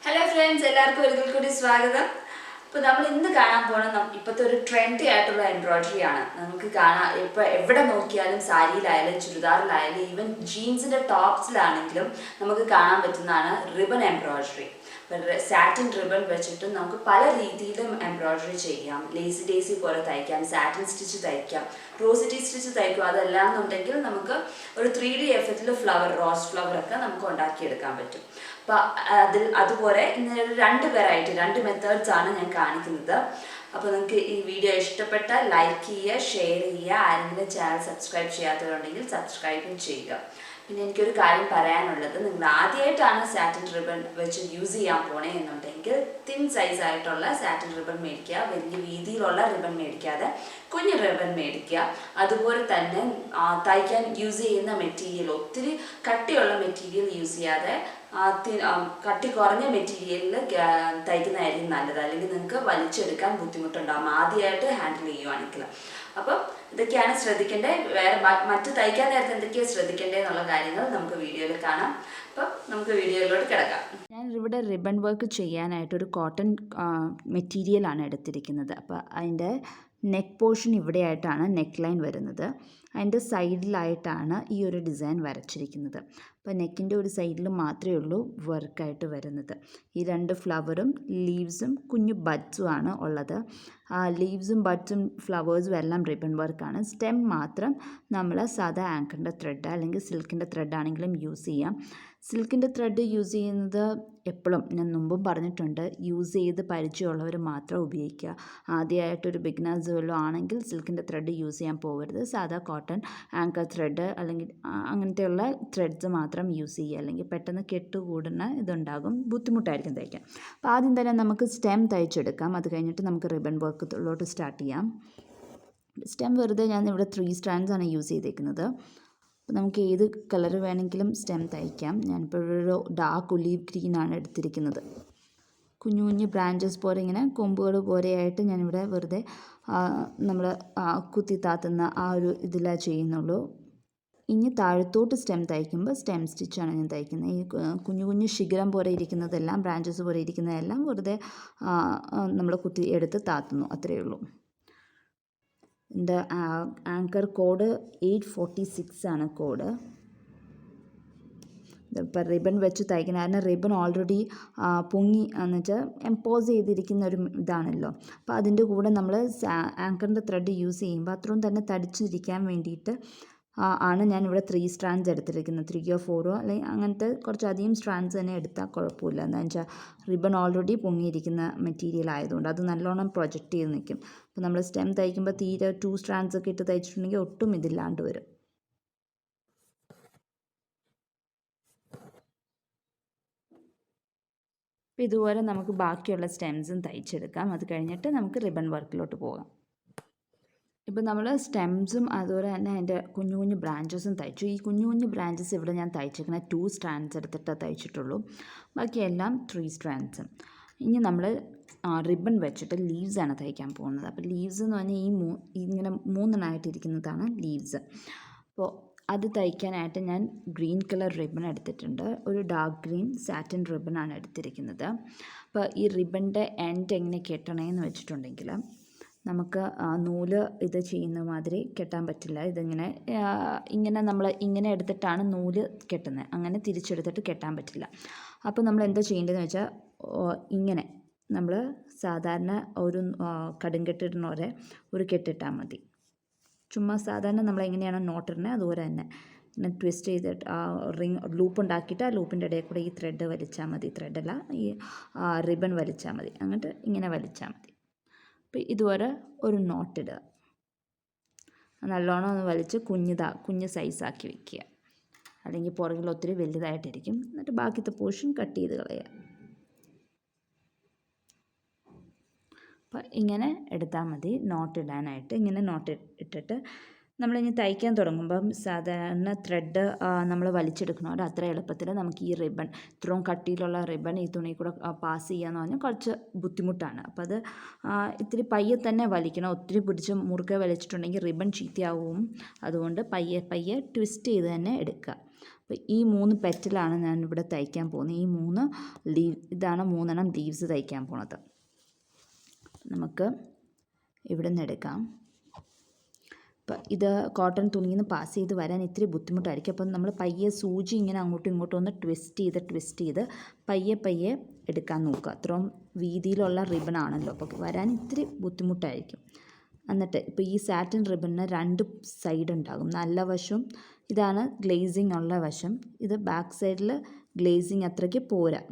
Hello friends, എല്ലാവർക്കും ഒരിക്കൽ കൂടി സ്വാഗതം. അപ്പോൾ നമ്മൾ ഇന്ന് കാണാൻ പോകുന്ന ഇപ്പോഴത്തെ ഒരു ട്രെൻഡി ആയിട്ടുള്ള എംബ്രോയിഡറി ആണ്. നമുക്ക് കാണാം ഇപ്പോൾ എവിടെ നോക്കിയാലും സാരിയിലായാലും ചുരിദാറിലായാലും ഈവൻ ജീൻസിൻ്റെ ടോപ്സിലാണെങ്കിലും നമുക്ക് കാണാൻ പറ്റുന്നതാണ് റിബൺ എംബ്രോയിഡറി. സാറ്റിൻ റിബൺ വെച്ചിട്ട് നമുക്ക് പല രീതിയിലും എംബ്രോയിഡറി ചെയ്യാം. ലേസി ഡേസി പോലെ തയ്ക്കാം, സാറ്റിൻ സ്റ്റിച്ച് തയ്ക്കാം, റോസിറ്റി സ്റ്റിച്ച് തയ്ക്കും. അതെല്ലാം എന്നുണ്ടെങ്കിൽ നമുക്ക് ഒരു 3D എഫക്റ്റിൽ ഫ്ലവർ, റോസ് ഫ്ലവർ ഒക്കെ നമുക്ക് ഉണ്ടാക്കിയെടുക്കാൻ പറ്റും. അപ്പോൾ അതുപോലെ ഇന്ന് രണ്ട് വെറൈറ്റി, രണ്ട് മെത്തേഡ്സ് ആണ് ഞാൻ കാണിക്കുന്നത്. അപ്പോൾ നിങ്ങൾക്ക് ഈ വീഡിയോ ഇഷ്ടപ്പെട്ടാൽ ലൈക്ക് ചെയ്യുക, ഷെയർ ചെയ്യുക. ആരെങ്കിലും ചാനൽ സബ്സ്ക്രൈബ് ചെയ്യാത്തവരുണ്ടെങ്കിൽ സബ്സ്ക്രൈബും ചെയ്യുക. പിന്നെ എനിക്കൊരു കാര്യം പറയാനുള്ളത്, നിങ്ങൾ ആദ്യമായിട്ടാണ് സാറ്റിൻ റിബൺ വെച്ച് യൂസ് ചെയ്യാൻ പോണേ എന്നുണ്ടെങ്കിൽ തിൻ സൈസ് ആയിട്ടുള്ള സാറ്റിൻ റിബൺ മേടിക്കുക. വലിയ വീതിയിലുള്ള റിബൺ മേടിക്കാതെ കുഞ്ഞു റിബൺ മേടിക്കുക. അതുപോലെ തന്നെ തയ്ക്കാൻ യൂസ് ചെയ്യുന്ന മെറ്റീരിയൽ ഒത്തിരി കട്ടിയുള്ള മെറ്റീരിയൽ യൂസ് ചെയ്യാതെ കട്ടി കുറഞ്ഞ മെറ്റീരിയലിൽ തയ്ക്കുന്നതായിരിക്കും നല്ലത്. അല്ലെങ്കിൽ നിങ്ങൾക്ക് വലിച്ചെടുക്കാൻ ബുദ്ധിമുട്ടുണ്ടാകും ആദ്യമായിട്ട് ഹാൻഡിൽ ചെയ്യുവാണെങ്കിൽ. അപ്പം ഇതൊക്കെയാണ് ശ്രദ്ധിക്കേണ്ടത്. വേറെ മറ്റ് തയ്ക്കാൻ നേരത്തെ എന്തൊക്കെയാണ് ശ്രദ്ധിക്കേണ്ടത് എന്നുള്ള കാര്യങ്ങൾ നമുക്ക് വീഡിയോയിൽ കാണാം. അപ്പം നമുക്ക് വീഡിയോയിലോട്ട് കിടക്കാം. ഞാൻ ഇവിടെ റിബൺ വർക്ക് ചെയ്യാനായിട്ടൊരു കോട്ടൺ മെറ്റീരിയലാണ് എടുത്തിരിക്കുന്നത്. അപ്പോൾ അതിൻ്റെ നെക്ക് പോർഷൻ ഇവിടെയായിട്ടാണ് നെക്ക് ലൈൻ വരുന്നത്. അതിൻ്റെ സൈഡിലായിട്ടാണ് ഈ ഒരു ഡിസൈൻ വരച്ചിരിക്കുന്നത്. അപ്പോൾ നെക്കിൻ്റെ ഒരു സൈഡിൽ മാത്രമേ ഉള്ളൂ വർക്കായിട്ട് വരുന്നത്. ഈ രണ്ട് ഫ്ലവറും ലീവ്സും കുഞ്ഞു ബഡ്സും ആണ് ഉള്ളത്. ലീവ്സും ബഡ്സും ഫ്ലവേഴ്സും എല്ലാം റിബൺ വർക്കാണ്. സ്റ്റെം മാത്രം നമ്മൾ സാധാ ആങ്കറിൻ്റെ ത്രെഡ് അല്ലെങ്കിൽ സിൽക്കിൻ്റെ ത്രെഡ് ആണെങ്കിലും യൂസ് ചെയ്യാം. സിൽക്കിൻ്റെ ത്രെഡ് യൂസ് ചെയ്യുന്നത് എപ്പോഴും ഞാൻ മുമ്പും പറഞ്ഞിട്ടുണ്ട്, യൂസ് ചെയ്ത് പരിചയമുള്ളവർ മാത്രം ഉപയോഗിക്കുക. ആദ്യമായിട്ടൊരു ബിഗിനേഴ്സ് വല്ലതും ആണെങ്കിൽ സിൽക്കിൻ്റെ ത്രെഡ് യൂസ് ചെയ്യാൻ പോകരുത്. സാധാ കോട്ടൺ ആങ്കർ ത്രെഡ് അല്ലെങ്കിൽ അങ്ങനത്തെയുള്ള ത്രെഡ്സ് മാത്രം യൂസ് ചെയ്യുക. അല്ലെങ്കിൽ പെട്ടെന്ന് കെട്ടുകൂടുന്ന ഇതുണ്ടാകും, ബുദ്ധിമുട്ടായിരിക്കും തയ്ക്കാൻ. അപ്പോൾ ആദ്യം തന്നെ നമുക്ക് സ്റ്റെം തയ്ച്ചെടുക്കാം. അത് കഴിഞ്ഞിട്ട് നമുക്ക് റിബൺ വർക്കിലോട്ട് സ്റ്റാർട്ട് ചെയ്യാം. സ്റ്റെം വെറുതെ ഞാൻ ഇവിടെ 3 strands ആണ് യൂസ് ചെയ്തേക്കുന്നത്. അപ്പോൾ നമുക്ക് ഏത് കളർ വേണമെങ്കിലും സ്റ്റെം തയ്ക്കാം. ഞാനിപ്പോൾ ഒരു ഡാർക്ക് ഒലീവ് ഗ്രീനാണ് എടുത്തിരിക്കുന്നത്. കുഞ്ഞു കുഞ്ഞു ബ്രാഞ്ചസ് പോലെ ഇങ്ങനെ കൊമ്പുകൾ പോലെയായിട്ട് ഞാനിവിടെ വെറുതെ നമ്മൾ കുത്തി താത്തുന്ന ആ ഒരു ഇതിലാണ് ചെയ്യുന്നുള്ളൂ. ഇനി താഴത്തോട്ട് സ്റ്റെം തയ്ക്കുമ്പോൾ സ്റ്റെം സ്റ്റിച്ചാണ് ഞാൻ തയ്ക്കുന്നത്. ഈ കുഞ്ഞു കുഞ്ഞു ശിഖരം പോലെ ഇരിക്കുന്നതെല്ലാം, ബ്രാഞ്ചസ് പോലെ ഇരിക്കുന്നതെല്ലാം വെറുതെ നമ്മൾ കുത്തി എടുത്ത് താത്തുന്നു, അത്രയേ ഉള്ളൂ. എൻ്റെ ആങ്കർ കോഡ് 846 ആണ് കോഡ്. ഇപ്പോൾ റിബൺ വെച്ച് തയ്ക്കുന്ന കാരണം റിബൺ ഓൾറെഡി പൊങ്ങി എന്ന് വെച്ചാൽ എംപോസ് ചെയ്തിരിക്കുന്ന ഒരു ഇതാണല്ലോ. അപ്പോൾ അതിൻ്റെ കൂടെ നമ്മൾ ആങ്കറിൻ്റെ ത്രെഡ് യൂസ് ചെയ്യുമ്പോൾ അത്രയും തന്നെ തടിച്ചിരിക്കാൻ വേണ്ടിയിട്ട് ആണ് ഞാനിവിടെ 3 strands എടുത്തിരിക്കുന്നത്. 3 or 4 അല്ലെങ്കിൽ അങ്ങനത്തെ കുറച്ചധികം സ്ട്രാൻഡ്സ് തന്നെ എടുത്താൽ കുഴപ്പമില്ല. എന്താണെന്ന് വെച്ചാൽ റിബൺ ഓൾറെഡി പൊങ്ങിയിരിക്കുന്ന മെറ്റീരിയൽ ആയതുകൊണ്ട് അത് നല്ലോണം പ്രൊജക്റ്റ് ചെയ്ത് നിൽക്കും. അപ്പോൾ നമ്മൾ സ്റ്റെം തയ്ക്കുമ്പോൾ തീരെ 2 strands ഒക്കെ ഇട്ട് തയ്ച്ചിട്ടുണ്ടെങ്കിൽ ഒട്ടും ഇതില്ലാണ്ട് വരും. അപ്പോൾ ഇതുപോലെ നമുക്ക് ബാക്കിയുള്ള സ്റ്റെംസും തയ്ച്ചെടുക്കാം. അത് കഴിഞ്ഞിട്ട് നമുക്ക് റിബൺ വർക്കിലോട്ട് പോകാം. ഇപ്പോൾ നമ്മൾ സ്റ്റെംസും അതുപോലെ തന്നെ അതിൻ്റെ കുഞ്ഞു കുഞ്ഞു ബ്രാഞ്ചസും തയ്ച്ചു. ഈ കുഞ്ഞു കുഞ്ഞു ബ്രാഞ്ചസ് ഇവിടെ ഞാൻ തയ്ച്ചിരിക്കുന്നത് 2 strands എടുത്തിട്ട് തയ്ച്ചിട്ടുള്ളൂ. ബാക്കിയെല്ലാം 3 strands. ഇനി നമ്മൾ റിബൺ വെച്ചിട്ട് ലീവ്സാണ് തയ്ക്കാൻ പോകുന്നത്. അപ്പോൾ ലീവ്സ് എന്ന് പറഞ്ഞാൽ ഇങ്ങനെ 3 ലീവ്സ്. അപ്പോൾ അത് തയ്ക്കാനായിട്ട് ഞാൻ ഗ്രീൻ കളർ റിബൺ എടുത്തിട്ടുണ്ട്. ഒരു ഡാർക്ക് ഗ്രീൻ സാറ്റിൻ റിബണാണ് എടുത്തിരിക്കുന്നത്. അപ്പോൾ ഈ റിബണിൻ്റെ എൻഡ് എങ്ങനെ കെട്ടണമെന്ന് വെച്ചിട്ടുണ്ടെങ്കിൽ നമുക്ക് നൂല് ഇത് ചെയ്യുന്ന മാതിരി കെട്ടാൻ പറ്റില്ല. ഇങ്ങനെ നമ്മൾ ഇങ്ങനെ എടുത്തിട്ടാണ് നൂല് കെട്ടുന്നത്. അങ്ങനെ തിരിച്ചെടുത്തിട്ട് കെട്ടാൻ പറ്റില്ല. അപ്പോൾ നമ്മൾ എന്താ ചെയ്യേണ്ടതെന്ന് വെച്ചാൽ ഇങ്ങനെ നമ്മൾ സാധാരണ ഒരു കടുംകെട്ടിടുന്ന പോലെ ഒരു കെട്ടിട്ടാൽ മതി. ചുമ്മാ സാധാരണ നമ്മൾ എങ്ങനെയാണോ നോട്ടിടുന്നത് അതുപോലെ തന്നെ ഇങ്ങനെ ട്വിസ്റ്റ് ചെയ്തിട്ട് ലൂപ്പ് ഉണ്ടാക്കിയിട്ട് ആ ലൂപ്പിൻ്റെ ഇടയിൽ കൂടെ ഈ ത്രെഡ് വലിച്ചാൽ മതി. ത്രെഡല്ല, ഈ റിബൺ വലിച്ചാൽ മതി. എന്നിട്ട് ഇങ്ങനെ വലിച്ചാൽ മതി. അപ്പോൾ ഇതുവരെ ഒരു നോട്ടിടുക. നല്ലോണം ഒന്ന് വലിച്ച് കുഞ്ഞ് സൈസാക്കി വെക്കുക. അല്ലെങ്കിൽ പുറകിൽ ഒത്തിരി വലുതായിട്ടിരിക്കും. എന്നിട്ട് ബാക്കിത്തെ പോർഷൻ കട്ട് ചെയ്ത് കളയുക. അപ്പോൾ ഇങ്ങനെ എടുത്താൽ മതി നോട്ടിടാനായിട്ട്. ഇങ്ങനെ നോട്ട് ഇട്ടിട്ട് നമ്മളിനി തയ്ക്കാൻ തുടങ്ങുമ്പം സാധാരണ ത്രെഡ് നമ്മൾ വലിച്ചെടുക്കണമല്ലോ, അത്ര എളുപ്പത്തിൽ നമുക്ക് ഈ റിബൺ, ഇത്രയും കട്ടിയിലുള്ള റിബൺ ഈ തുണി കൂടെ പാസ് ചെയ്യാന്ന് പറഞ്ഞാൽ കുറച്ച് ബുദ്ധിമുട്ടാണ്. അപ്പോൾ അത് ഇത്തിരി പയ്യെ തന്നെ വലിക്കണം. ഒത്തിരി പിടിച്ച് മുറുകെ വലിച്ചിട്ടുണ്ടെങ്കിൽ റിബൺ ചീത്തയാവും. അതുകൊണ്ട് പയ്യെ ട്വിസ്റ്റ് ചെയ്ത് തന്നെ എടുക്കുക. അപ്പോൾ ഈ 3 പെറ്റലാണ് ഞാൻ ഇവിടെ തയ്ക്കാൻ പോകുന്നത്. ഈ 3 ഇതാണ് 3 ലീവ്സ് തയ്ക്കാൻ പോണത്. നമുക്ക് ഇവിടെ നിന്ന് എടുക്കാം. അപ്പം ഇത് കോട്ടൺ തുണിയിൽ നിന്ന് പാസ് ചെയ്ത് വരാൻ ഇത്തിരി ബുദ്ധിമുട്ടായിരിക്കും. അപ്പം നമ്മൾ പയ്യെ സൂചി ഇങ്ങനെ അങ്ങോട്ടും ഇങ്ങോട്ടും ഒന്ന് ട്വിസ്റ്റ് ചെയ്ത് പയ്യെ എടുക്കാൻ നോക്കുക. അത്രയും വീതിയിലുള്ള റിബൺ ആണല്ലോ, അപ്പോൾ വരാൻ ഇത്തിരി ബുദ്ധിമുട്ടായിരിക്കും. എന്നിട്ട് ഇപ്പോൾ ഈ സാറ്റിൻ റിബണിന് 2 സൈഡ് ഉണ്ടാകും. നല്ല വശം ഇതാണ് ഗ്ലേസിങ് ഉള്ള വശം. ഇത് ബാക്ക് സൈഡിൽ ഗ്ലേസിങ് അത്രയ്ക്ക് പോരാ.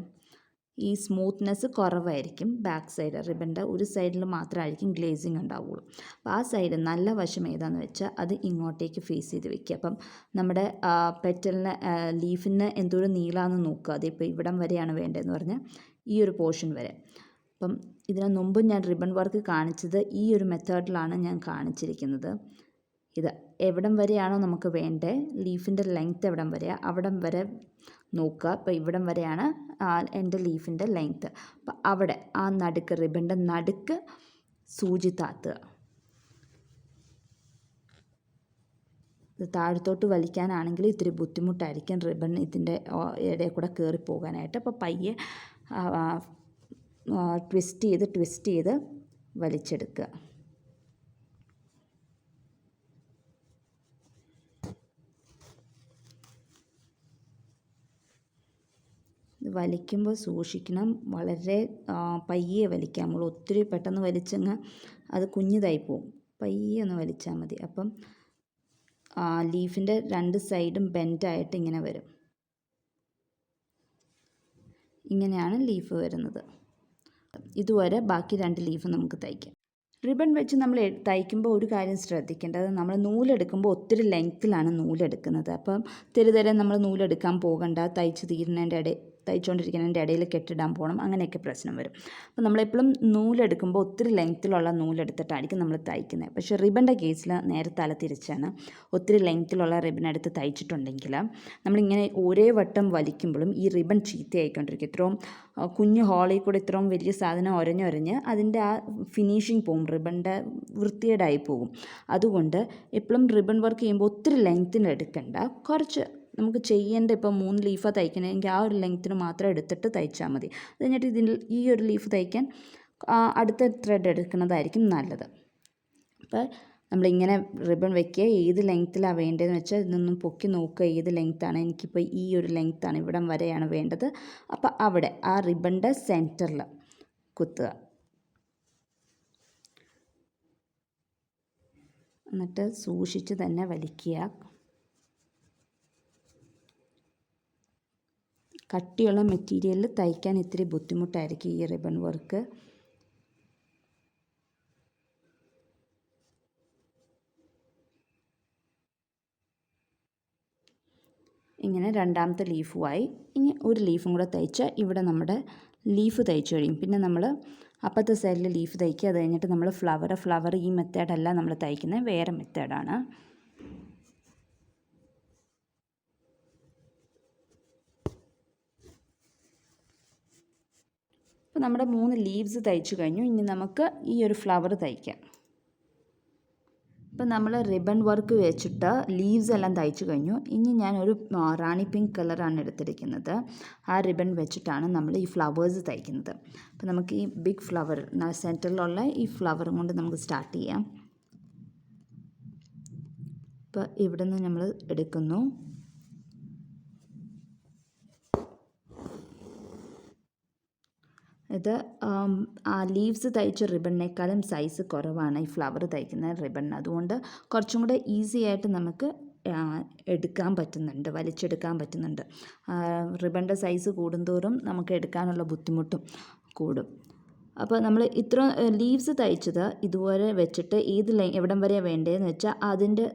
ഈ സ്മൂത്ത്നെസ് കുറവായിരിക്കും. ബാക്ക് സൈഡ് റിബണിൻ്റെ ഒരു സൈഡിൽ മാത്രമായിരിക്കും ഗ്ലേസിങ് ഉണ്ടാവുള്ളൂ. അപ്പോൾ ആ സൈഡ് നല്ല വശം ഏതാണെന്ന് വെച്ചാൽ അത് ഇങ്ങോട്ടേക്ക് ഫേസ് ചെയ്ത് വെക്കുക. അപ്പം നമ്മുടെ പെറ്റലിന് ലീഫിന് എന്തോരം നീളാന്ന് നോക്കുക. അതിപ്പോൾ ഇവിടം വരെയാണ് വേണ്ടതെന്ന് പറഞ്ഞാൽ ഈ ഒരു പോർഷൻ വരെ. അപ്പം ഇതിന് മുമ്പ് ഞാൻ റിബൺ വർക്ക് കാണിച്ചത് ഈ ഒരു മെത്തേഡിലാണ് ഞാൻ കാണിച്ചിരിക്കുന്നത്. ഇത് എവിടം വരെയാണോ നമുക്ക് വേണ്ടത്, ലീഫിൻ്റെ ലെങ്ത്ത് എവിടം വരെയാണ് അവിടം വരെ നോക്കുക. അപ്പോൾ ഇവിടം വരെയാണ് എൻ്റെ ലീഫിൻ്റെ ലെങ്ത്ത്. അപ്പോൾ അവിടെ ആ നടുക്ക് റിബണിൻ്റെ നടുക്ക് സൂചി താത്തുക. ഇത് താഴത്തോട്ട് വലിക്കാനാണെങ്കിൽ ഇത്തിരി ബുദ്ധിമുട്ടായിരിക്കും റിബൺ ഇതിൻ്റെ ഇടയിൽ കൂടെ കയറി പോകാനായിട്ട്. അപ്പോൾ പയ്യെ ട്വിസ്റ്റ് ചെയ്ത് വലിച്ചെടുക്കുക. വലിക്കുമ്പോൾ സൂക്ഷിക്കണം, വളരെ പയ്യെ വലിക്കാം. നമ്മൾ ഒത്തിരി പെട്ടെന്ന് വലിച്ചങ്ങ് അത് കുഞ്ഞിതായി പോവും. പയ്യെ ഒന്ന് വലിച്ചാൽ മതി. അപ്പം ലീഫിൻ്റെ 2 സൈഡും ബെൻഡായിട്ട് ഇങ്ങനെ വരും. ഇങ്ങനെയാണ് ലീഫ് വരുന്നത്. ഇതുവരെ ബാക്കി 2 ലീഫ് നമുക്ക് തയ്ക്കാം. റിബൺ വെച്ച് നമ്മൾ തയ്ക്കുമ്പോൾ ഒരു കാര്യം ശ്രദ്ധിക്കേണ്ടത്, നമ്മൾ നൂലെടുക്കുമ്പോൾ ഒത്തിരി ലെങ്ത്തിലാണ് നൂലെടുക്കുന്നത്. അപ്പം തെരുതെരെ നമ്മൾ നൂലെടുക്കാൻ പോകണ്ട. തയ്ച്ചുകൊണ്ടിരിക്കുന്നതിൻ്റെ ഇടയിൽ കെട്ടിടാൻ പോകണം, അങ്ങനെയൊക്കെ പ്രശ്നം വരും. അപ്പോൾ നമ്മളെപ്പോഴും നൂലെടുക്കുമ്പോൾ ഒത്തിരി ലെങ്ത്തിലുള്ള നൂലെടുത്തിട്ടായിരിക്കും നമ്മൾ തയ്ക്കുന്നത്. പക്ഷേ റിബണിൻ്റെ കേസിൽ നേരെ തല തിരിച്ചാണ്. ഒത്തിരി ലെങ്ത്തിലുള്ള റിബൺ എടുത്ത് തയ്ച്ചിട്ടുണ്ടെങ്കിൽ നമ്മളിങ്ങനെ ഒരേ വട്ടം വലിക്കുമ്പോഴും ഈ റിബൺ ചീത്തയായിക്കൊണ്ടിരിക്കും. ഇത്രയും കുഞ്ഞു ഹോളിൽ കൂടെ ഇത്രയും വലിയ സാധനം ഒരഞ്ഞൊരഞ്ഞ് അതിൻ്റെ ആ ഫിനിഷിങ് പോകും, റിബണിൻ്റെ വൃത്തികേടായി പോകും. അതുകൊണ്ട് എപ്പോഴും റിബൺ വർക്ക് ചെയ്യുമ്പോൾ ഒത്തിരി ലെങ്ത്തിന് എടുക്കണ്ട. കുറച്ച് നമുക്ക് ചെയ്യേണ്ട, ഇപ്പോൾ 3 ലീഫാണ് തയ്ക്കണമെങ്കിൽ ആ ഒരു ലെങ്ത്തിന് മാത്രം എടുത്തിട്ട് തയ്ച്ചാൽ മതി. അത് കഴിഞ്ഞിട്ട് ഈ ഒരു ലീഫ് തയ്ക്കാൻ അടുത്ത ത്രെഡ് എടുക്കുന്നതായിരിക്കും നല്ലത്. അപ്പോൾ നമ്മളിങ്ങനെ റിബൺ വയ്ക്കുക. ഏത് ലെങ്ത്തിലാണ് വേണ്ടതെന്ന് വെച്ചാൽ ഇതൊന്നും പൊക്കി നോക്കുക, ഏത് ലെങ്ത്താണ്. എനിക്കിപ്പോൾ ഈ ഒരു ലെങ്ത്താണ്, ഇവിടം വരെയാണ് വേണ്ടത്. അപ്പോൾ അവിടെ ആ റിബണിൻ്റെ സെൻറ്ററിൽ കുത്തുക. എന്നിട്ട് സൂക്ഷിച്ച് തന്നെ വലിക്കുക. കട്ടിയുള്ള മെറ്റീരിയലിൽ തയ്ക്കാൻ ഇത്തിരി ബുദ്ധിമുട്ടായിരിക്കും ഈ റിബൺ വർക്ക്. ഇങ്ങനെ രണ്ടാമത്തെ ലീഫുമായി. ഇനി ഒരു ലീഫും കൂടെ തയ്ച്ചാൽ ഇവിടെ നമ്മുടെ ലീഫ് തയ്ച്ചു കഴിയും. പിന്നെ നമ്മൾ അപ്പുറത്തെ സൈഡിൽ ലീഫ് തയ്ക്കുക. അത് കഴിഞ്ഞിട്ട് നമ്മൾ ഫ്ലവർ ഈ മെത്തേഡല്ല നമ്മൾ തയ്ക്കുന്നത്, വേറെ മെത്തേഡാണ്. അപ്പോൾ നമ്മുടെ 3 ലീവ്സ് തയ്ച്ചു കഴിഞ്ഞു. ഇനി നമുക്ക് ഈ ഒരു ഫ്ലവർ തയ്ക്കാം. ഇപ്പം നമ്മൾ റിബൺ വർക്ക് വെച്ചിട്ട് ലീവ്സ് എല്ലാം തയ്ച്ചു കഴിഞ്ഞു. ഇനി ഞാനൊരു റാണി പിങ്ക് കളറാണ് എടുത്തിരിക്കുന്നത്. ആ റിബൺ വെച്ചിട്ടാണ് നമ്മൾ ഈ ഫ്ലവേഴ്സ് തയ്ക്കുന്നത്. അപ്പം നമുക്ക് ഈ ബിഗ് ഫ്ലവർ സെൻറ്ററിലുള്ള ഈ ഫ്ലവറും കൊണ്ട് നമുക്ക് സ്റ്റാർട്ട് ചെയ്യാം. ഇപ്പോൾ ഇവിടെ നിന്ന് നമ്മൾ എടുക്കുന്നു. ഇത് ആ ലീവ്സ് തയ്ച്ച റിബണിനേക്കാളും സൈസ് കുറവാണ് ഈ ഫ്ലവർ തയ്ക്കുന്ന റിബണിന്. അതുകൊണ്ട് കുറച്ചും കൂടെ ഈസി ആയിട്ട് നമുക്ക് എടുക്കാൻ പറ്റുന്നുണ്ട്, വലിച്ചെടുക്കാൻ പറ്റുന്നുണ്ട്. റിബണിൻ്റെ സൈസ് കൂടുന്തോറും നമുക്ക് എടുക്കാനുള്ള ബുദ്ധിമുട്ടും കൂടും. അപ്പോൾ നമ്മൾ ഇത്ര ലീവ്സ് തയ്ച്ചത് ഇതുപോലെ വെച്ചിട്ട് എവിടം വരെയാണ് വേണ്ടതെന്ന് വെച്ചാൽ അതിൻ്റെ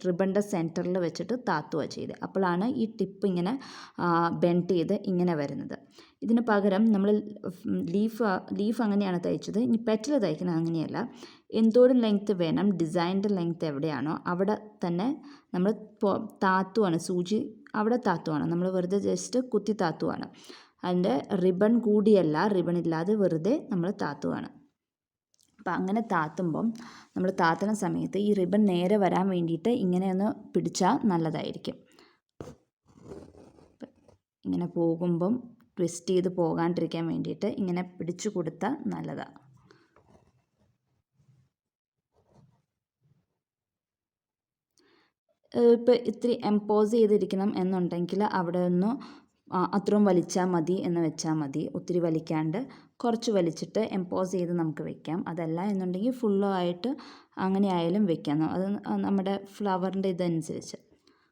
റിബണിൻ്റെ സെൻറ്ററിൽ വെച്ചിട്ട് താത്തുകയാണ് ചെയ്ത്. അപ്പോഴാണ് ഈ ടിപ്പ് ഇങ്ങനെ ബെൻഡ് ചെയ്ത് ഇങ്ങനെ വരുന്നത്. ഇതിന് പകരം നമ്മൾ ലീഫ് അങ്ങനെയാണ് തയ്ച്ചത്. ഇനി പെറ്റൽ തയ്ക്കുന്നത് അങ്ങനെയല്ല. എന്തോരം ലെങ്ത്ത് വേണം, ഡിസൈൻ്റെ ലെങ്ത്ത് എവിടെയാണോ അവിടെ തന്നെ നമ്മൾ താത്തുവാണ്. സൂചി അവിടെ താത്തുവാണ്. നമ്മൾ വെറുതെ ജസ്റ്റ് കുത്തി താത്തുവാണ്. അതിൻ്റെ റിബൺ കൂടിയല്ല, റിബൺ ഇല്ലാതെ വെറുതെ നമ്മൾ താത്തുവാണ്. അപ്പോൾ അങ്ങനെ താത്തുമ്പം നമ്മൾ താത്തുന്ന സമയത്ത് ഈ റിബൺ നേരെ വരാൻ വേണ്ടിയിട്ട് ഇങ്ങനെ ഒന്ന് പിടിച്ചാൽ നല്ലതായിരിക്കും. ഇങ്ങനെ പോകുമ്പം ട്വിസ്റ്റ് ചെയ്ത് പോകാണ്ടിരിക്കാൻ വേണ്ടിയിട്ട് ഇങ്ങനെ പിടിച്ചു കൊടുത്താൽ നല്ലതാണ്. ഇപ്പോൾ ഇത്തിരി എംപോസ് ചെയ്തിരിക്കണം എന്നുണ്ടെങ്കിൽ അവിടെ ഒന്ന് അത്രയും വലിച്ചാൽ മതി എന്ന് വെച്ചാൽ മതി. ഒത്തിരി വലിക്കാണ്ട് കുറച്ച് വലിച്ചിട്ട് എംപോസ് ചെയ്ത് നമുക്ക് വെക്കാം. അതല്ല എന്നുണ്ടെങ്കിൽ ഫുള്ളായിട്ട് അങ്ങനെ ആയാലും വെക്കാം. അത് നമ്മുടെ ഫ്ലവറിൻ്റെ ഇതനുസരിച്ച്.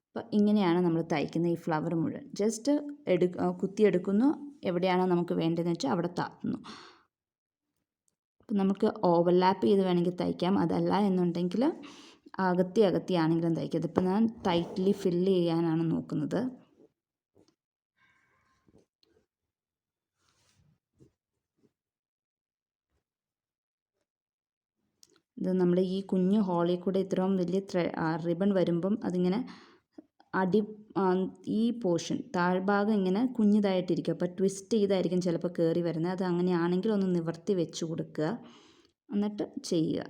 അപ്പോൾ ഇങ്ങനെയാണ് നമ്മൾ തയ്ക്കുന്നത്. ഈ ഫ്ലവർ മുഴുവൻ ജസ്റ്റ് കുത്തിയെടുക്കുന്നു. എവിടെയാണോ നമുക്ക് വേണ്ടതെന്ന് വെച്ചാൽ അവിടെ താത്തുന്നു. അപ്പോൾ നമുക്ക് ഓവർലാപ്പ് ചെയ്ത് വേണമെങ്കിൽ തയ്ക്കാം. അതല്ല എന്നുണ്ടെങ്കിൽ അകത്തിയാണെങ്കിലും തയ്ക്കാം. ഇതിപ്പോൾ ഞാൻ ടൈറ്റ്ലി ഫില്ല് ചെയ്യാനാണ് നോക്കുന്നത്. ഇത് നമ്മൾ ഈ കുഞ്ഞു ഹോളിൽ കൂടെ ഇത്രയും വലിയ റിബൺ വരുമ്പം അതിങ്ങനെ ഈ പോർഷൻ താഴ്ഭാഗം ഇങ്ങനെ കുഞ്ഞിതായിട്ടിരിക്കും. അപ്പോൾ ട്വിസ്റ്റ് ചെയ്തായിരിക്കും ചിലപ്പോൾ കയറി വരുന്നത്. അത് അങ്ങനെയാണെങ്കിൽ ഒന്ന് നിവർത്തി വെച്ച് കൊടുക്കുക, എന്നിട്ട് ചെയ്യുക.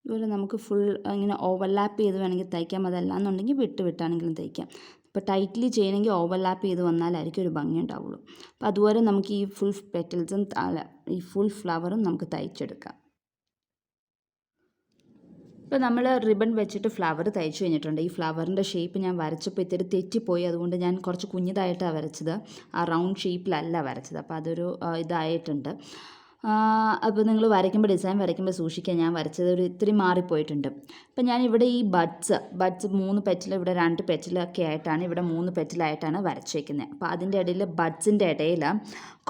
ഇതുപോലെ നമുക്ക് ഫുൾ ഇങ്ങനെ ഓവർലാപ്പ് ചെയ്ത് വേണമെങ്കിൽ തയ്ക്കാം. അതല്ല എന്നുണ്ടെങ്കിൽ വിട്ടാണെങ്കിലും തയ്ക്കാം. ഇപ്പോൾ ടൈറ്റ്ലി ചെയ്യണമെങ്കിൽ ഓവർലാപ്പ് ചെയ്ത് വന്നാലായിരിക്കും ഒരു ഭംഗി ഉണ്ടാവുള്ളൂ. അപ്പോൾ അതുപോലെ നമുക്ക് ഈ ഫുൾ പെറ്റൽസും ഈ ഫുൾ ഫ്ലവറും നമുക്ക് തയ്ച്ചെടുക്കാം. ഇപ്പോൾ നമ്മൾ റിബൺ വെച്ചിട്ട് ഫ്ലവർ തയ്ച്ചു കഴിഞ്ഞിട്ടുണ്ട്. ഈ ഫ്ലവറിൻ്റെ ഷേപ്പ് ഞാൻ വരച്ചപ്പോൾ ഇത്തിരി തെറ്റിപ്പോയി. അതുകൊണ്ട് ഞാൻ കുറച്ച് കുഞ്ഞിതായിട്ടാണ് വരച്ചത്. ആ റൗണ്ട് ഷേപ്പിലല്ല വരച്ചത്. അപ്പോൾ അതൊരു ഇതായിട്ടുണ്ട്. അപ്പോൾ നിങ്ങൾ ഡിസൈൻ വരയ്ക്കുമ്പോൾ സൂക്ഷിക്കുക. ഞാൻ വരച്ചത് ഇത്തിരി മാറിപ്പോയിട്ടുണ്ട്. അപ്പം ഞാനിവിടെ ഈ ബഡ്സ് 3 പെറ്റൽ, ഇവിടെ 2 പെറ്റലൊക്കെ ആയിട്ടാണ്, ഇവിടെ 3 പെറ്റലായിട്ടാണ് വരച്ചേക്കുന്നത്. അപ്പോൾ അതിൻ്റെ ഇടയിൽ ബഡ്സിൻ്റെ ഇടയിൽ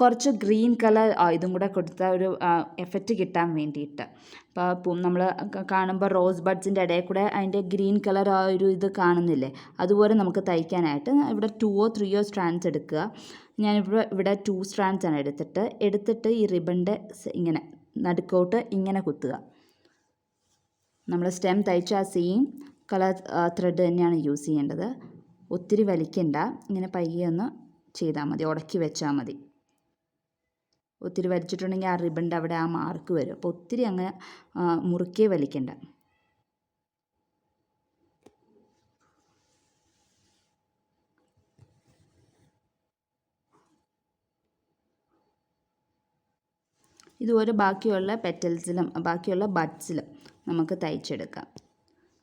കുറച്ച് ഗ്രീൻ കളർ ഇതും കൂടെ കൊടുത്ത ഒരു എഫക്റ്റ് കിട്ടാൻ വേണ്ടിയിട്ട്. അപ്പോൾ നമ്മൾ കാണുമ്പോൾ റോസ് ബഡ്സിൻ്റെ ഇടയിൽ കൂടെ അതിൻ്റെ ഗ്രീൻ കളർ ആ ഒരു ഇത് കാണുന്നില്ലേ, അതുപോലെ നമുക്ക് തയ്ക്കാനായിട്ട് ഇവിടെ 2 or 3 സ്ട്രാൻഡ്സ് എടുക്കുക. ഇവിടെ 2 സ്ട്രാൻഡ്സ് ആണ് എടുത്തിട്ട് ഈ റിബണിൻ്റെ ഇങ്ങനെ നടുക്കോട്ട് ഇങ്ങനെ കുത്തുക. നമ്മൾ സ്റ്റെം തയ്ച്ച ആ സെയിം കളർ ത്രെഡ് തന്നെയാണ് യൂസ് ചെയ്യേണ്ടത്. ഒത്തിരി വലിക്കണ്ട, ഇങ്ങനെ പയ്യെ ഒന്ന് ചെയ്താൽ മതി, ഉടക്കി വെച്ചാൽ മതി. ഒത്തിരി വലിച്ചിട്ടുണ്ടെങ്കിൽ ആ റിബണിൻ്റെ അവിടെ ആ മാർക്ക് വരും. അപ്പോൾ ഒത്തിരി അങ്ങനെ മുറുക്കെ വലിക്കണ്ട. ഇതുപോലെ ബാക്കിയുള്ള പെറ്റൽസിലും ബാക്കിയുള്ള ബഡ്സിലും നമുക്ക് തയ്ച്ചെടുക്കാം.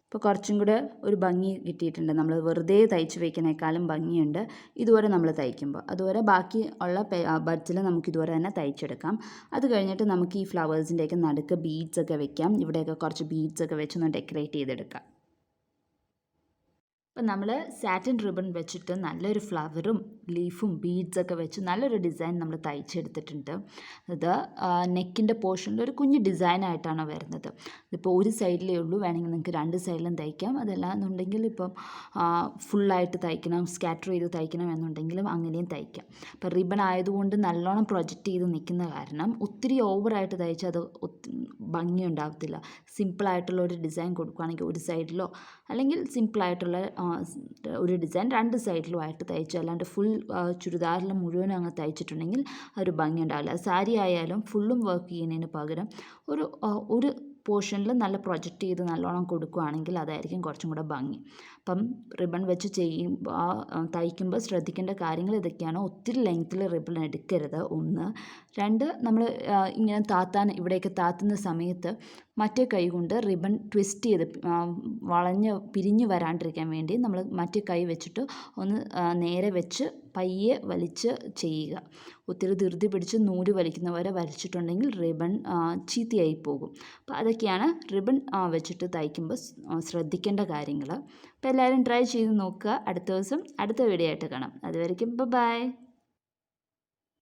അപ്പോൾ കുറച്ചും കൂടെ ഒരു ഭംഗി കിട്ടിയിട്ടുണ്ട്. നമ്മൾ വെറുതെ തയ്ച്ച് വയ്ക്കുന്നേക്കാളും ഭംഗിയുണ്ട് ഇതുപോലെ നമ്മൾ തയ്ക്കുമ്പോൾ. അതുപോലെ ബാക്കി ഉള്ള ബഡ്സിൽ നമുക്ക് ഇതുപോലെ തന്നെ തയ്ച്ചെടുക്കാം. അത് കഴിഞ്ഞിട്ട് നമുക്ക് ഈ ഫ്ലവേഴ്സിൻ്റെയൊക്കെ നടുക്ക് ബീഡ്സൊക്കെ വെക്കാം. ഇവിടെയൊക്കെ കുറച്ച് ബീഡ്സൊക്കെ വെച്ചൊന്ന് ഡെക്കറേറ്റ് ചെയ്തെടുക്കാം. അപ്പം നമ്മൾ സാറ്റിൻ റിബൺ വെച്ചിട്ട് നല്ലൊരു ഫ്ലവറും ലീഫും ബീഡ്സൊക്കെ വെച്ച് നല്ലൊരു ഡിസൈൻ നമ്മൾ തയ്ച്ചെടുത്തിട്ടുണ്ട്. ഇത് നെക്കിൻ്റെ പോർഷനിൽ ഒരു കുഞ്ഞ് ഡിസൈനായിട്ടാണ് വരുന്നത്. ഇതിപ്പോൾ ഒരു സൈഡിലേ ഉള്ളൂ, വേണമെങ്കിൽ നിങ്ങൾക്ക് 2 സൈഡിലും തയ്ക്കാം. അതല്ല എന്നുണ്ടെങ്കിൽ ഇപ്പം ഫുള്ളായിട്ട് തയ്ക്കണം, സ്കാറ്റർ ചെയ്ത് തയ്ക്കണം എന്നുണ്ടെങ്കിലും അങ്ങനെയും തയ്ക്കാം. അപ്പോൾ റിബൺ ആയതുകൊണ്ട് നല്ലോണം പ്രൊജക്റ്റ് ചെയ്ത് നിൽക്കുന്ന കാരണം ഒത്തിരി ഓവറായിട്ട് തയ്ച്ചാൽ അത് ഭംഗി ഉണ്ടാകത്തില്ല. സിമ്പിളായിട്ടുള്ള ഒരു ഡിസൈൻ കൊടുക്കുകയാണെങ്കിൽ ഒരു സൈഡിലോ അല്ലെങ്കിൽ സിമ്പിളായിട്ടുള്ള ഒരു ഡിസൈൻ 2 സൈഡിലുമായിട്ട് തയ്ച്ചു, അല്ലാണ്ട് ഫുൾ ചുരിദാറിൽ മുഴുവനും അങ്ങ് തയ്ച്ചിട്ടുണ്ടെങ്കിൽ ഒരു ഭംഗി ഉണ്ടാവില്ല. സാരി ആയാലും ഫുള്ളും വർക്ക് ചെയ്യുന്നതിന് പകരം ഒരു പോർഷനിൽ നല്ല പ്രൊജക്റ്റ് ചെയ്ത് നല്ലോണം കൊടുക്കുകയാണെങ്കിൽ അതായിരിക്കും കുറച്ചും കൂടെ ഭംഗി. അപ്പം റിബൺ വെച്ച് തയ്ക്കുമ്പോൾ ശ്രദ്ധിക്കേണ്ട കാര്യങ്ങൾ ഇതൊക്കെയാണ്. ഒത്തിരി ലെങ്ത്തിൽ റിബൺ എടുക്കരുത്, 1. 2, നമ്മൾ ഇങ്ങനെ ഇവിടെയൊക്കെ താത്തുന്ന സമയത്ത് മറ്റേ കൈ കൊണ്ട് റിബൺ ട്വിസ്റ്റ് ചെയ്ത് പിരിഞ്ഞ് വരാണ്ടിരിക്കാൻ വേണ്ടി നമ്മൾ മറ്റേ കൈ വെച്ചിട്ട് ഒന്ന് നേരെ വെച്ച് പയ്യെ വലിച്ച് ചെയ്യുക. ഒത്തിരി ധൃതി പിടിച്ച് നൂല് വലിക്കുന്നവരെ വലിച്ചിട്ടുണ്ടെങ്കിൽ റിബൺ ചീത്തയായി പോകും. അപ്പോൾ അതൊക്കെയാണ് റിബൺ വെച്ചിട്ട് തയ്ക്കുമ്പോൾ ശ്രദ്ധിക്കേണ്ട കാര്യങ്ങൾ. അപ്പോൾ എല്ലാവരും ട്രൈ ചെയ്ത് നോക്കുക. അടുത്ത ദിവസം അടുത്ത വീഡിയോ ആയിട്ട് കാണാം. അതുവരയ്ക്കും ബൈ.